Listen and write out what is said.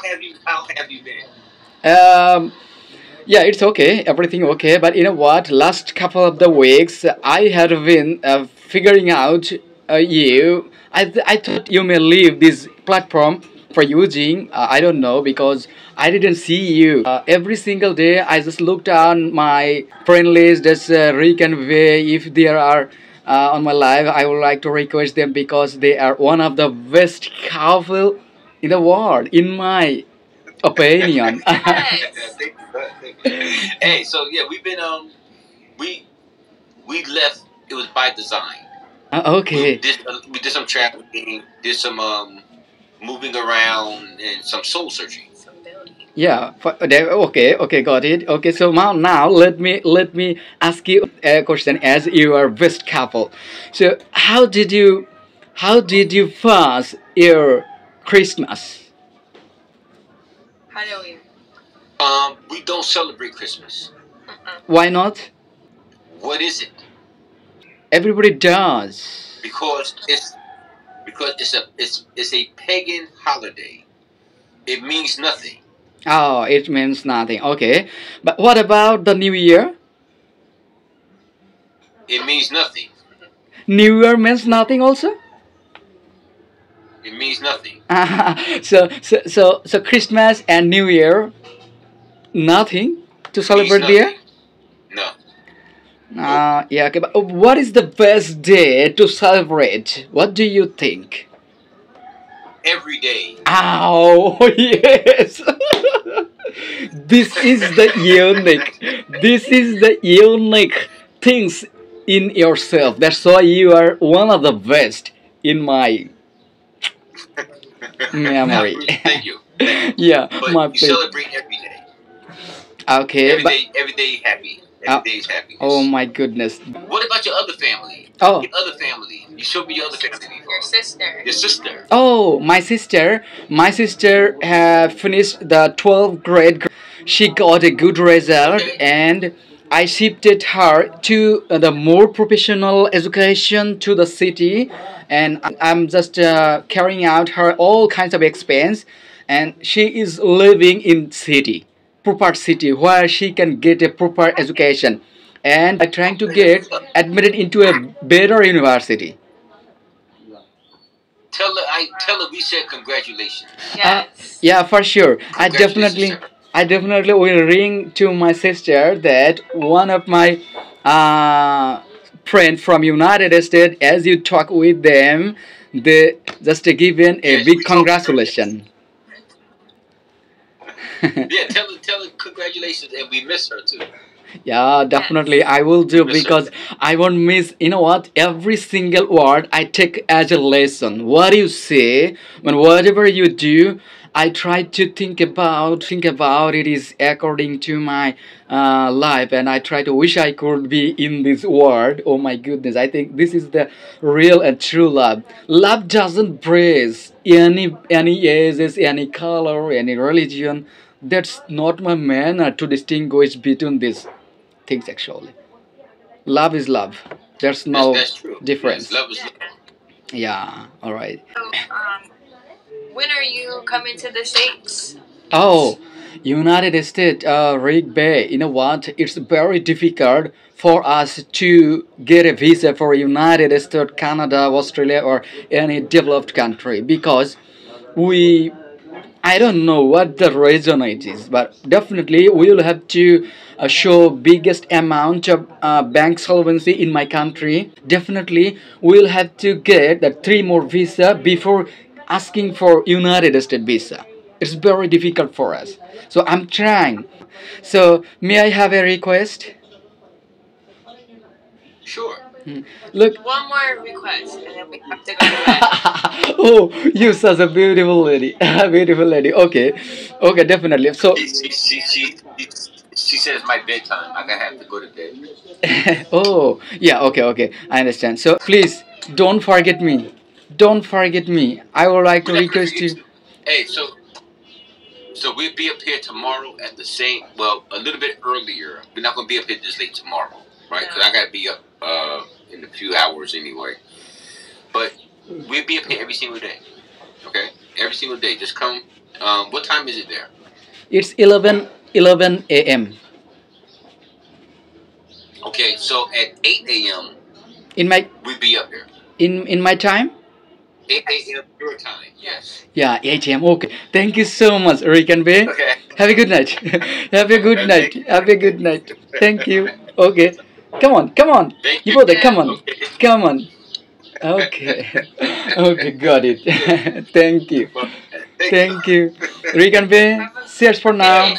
How have you been? Yeah, it's okay. Everything okay. But you know what? Last couple of the weeks, I had been figuring out you. I thought you may leave this platform for using. I don't know because I didn't see you. Every single day, I just looked on my friend list. That's Rick and Vay. If there are on my live, I would like to request them because they are one of the best couple in the world, in my opinion. Thank you. Thank you. Hey, so yeah, we've been we we left. It was by design. Okay. We did some traveling, did some moving around, and some soul searching. Yeah. Okay. Okay. Got it. Okay. So now let me ask you a question as you are best couple. So how did you pass your Christmas? We don't celebrate Christmas. Why not? What is it? Everybody does. Because it's a pagan holiday. It means nothing. Oh, it means nothing. Okay. But what about the New Year? It means nothing. New Year means nothing also. It means nothing. So Christmas and New Year nothing to It means celebrate there. nothing. No. Nope. Yeah. Okay. But what is the best day to celebrate? What do you think? Every day. Oh yes. This is the unique. This is the unique things in yourself. That's why you are one of the best in my memory. Thank you. Thank you. Yeah, But my we favorite. celebrate every day. Okay, but Every day happy. uh, Every day is happiness. oh my goodness. What about your other family? Oh, Your other family. You showed me your other family before. Your sister. oh, my sister have finished the 12th grade. She got a good result, Okay. and I shifted her to the more professional education to the city, and I'm just carrying out her all kinds of expense, and she is living in city, proper city where she can get a proper education, and I trying to get admitted into a better university. Tell her we said congratulations. Yeah, for sure. Congratulations, sir. I definitely will ring to my sister that one of my friend from United States, as you talk with them, they just given a Yes, big we talked to her. Yes. congratulation. Yeah, tell her congratulations, and we miss her too. Yeah, definitely I will We do miss her. because I won't miss. You know what? Every single word I take as a lesson. What you say, when whatever you do, I try to think about it is according to my life, and I try to wish I could be in this world. Oh my goodness! I think this is the real and true love. Love doesn't praise any ages, any color, any religion. That's not my manner to distinguish between these things actually. Love is love. There's no That's true. Yes, difference. love is love. Yeah, all right. States. Oh, United States, Rick Bay. You know what? It's very difficult for us to get a visa for United States, Canada, Australia, or any developed country because we I don't know what the reason it is, but definitely we will have to show biggest amount of bank solvency in my country. Definitely we will have to get the three more visa before asking for United States visa. It's very difficult for us. So I'm trying. So may I have a request? Sure. Look. Oh, you such a beautiful lady. Beautiful lady. Okay. Okay, definitely. So She said it's my bedtime. I gotta have to go to bed. oh, yeah, okay, okay. I understand. So please don't forget me. Don't forget me. I would like to We're not gonna request forget you. you. Hey, so we'll be up here tomorrow at the same. Well, a little bit earlier. We're not gonna be up here this late tomorrow, right? Because I gotta be up in a few hours anyway. But we'll be up here every single day. Okay, every single day. Just come What time is it there? It's 11 a.m. Okay, so at 8 a.m. in my we'd be up here. in my time. 8 a.m. your time. Yes. Yeah, 8 a.m. Okay. Thank you so much, Rick and Bay. Okay. Have a good night. Have a good night. Have a good night. Thank you. Okay. Come on, come on. Thank You you. both, come on. Okay. Come on. Okay. Okay, got it. Thank you. Thank you. Rick and Bay, cheers for now.